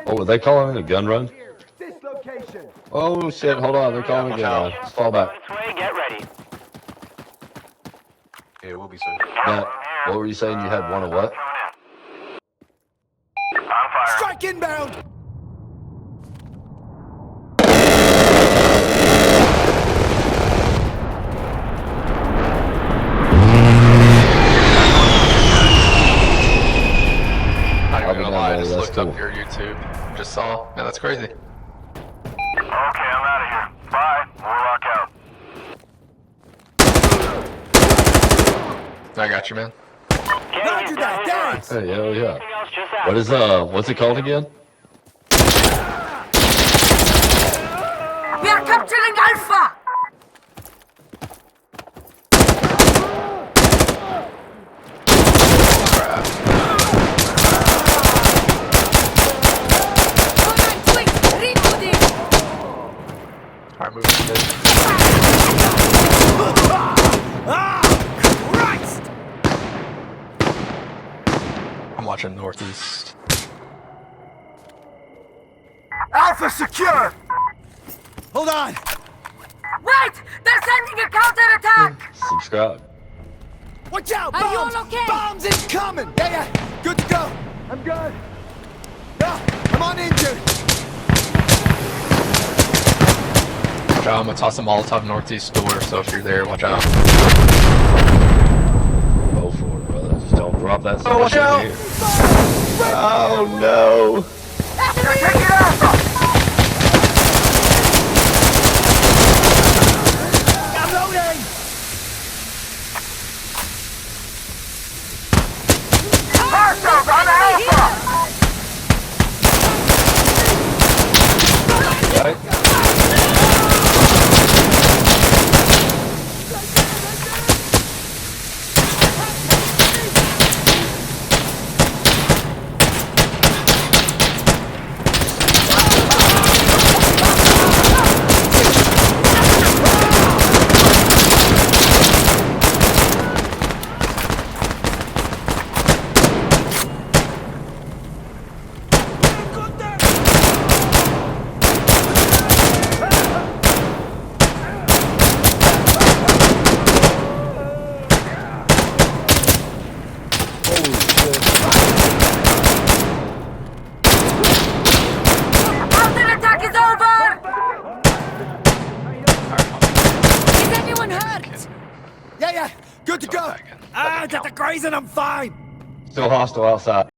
Oh, were they calling it a gun run? This location. Oh shit, hold on, they're calling a gun run. Fall back. Get ready. Yeah, we'll be soon. Matt, what were you saying? You had one of what? On fire. Strike inbound. Not even gonna lie, I just That's looked cool. up your YouTube. Just saw. Man, that's crazy. Okay, I'm out of here. Bye. We'll lock out. I got you, man. Roger that, thanks. Hey, hell yeah. What is what's it called again? We are capturing Alpha! Alright, moving to this. Christ! I'm watching northeast. Alpha secure. Hold on. Wait! They're sending a counterattack! Subscribe. Watch out! Are you Bombs! all okay? Bombs incoming! Yeah. Good to go. I'm good. Yeah, I'm uninjured. Watch out, I'm gonna toss a Molotov northeast door, so if you're there, watch out. Go for it, brother. Just don't drop that Oh, watch shit out. here. Oh no! I'm loading. Right? Counterattack is over! Is anyone hurt? Yeah. Good to go. Back in. Ah, got the grazing. I'm fine. Still hostile outside.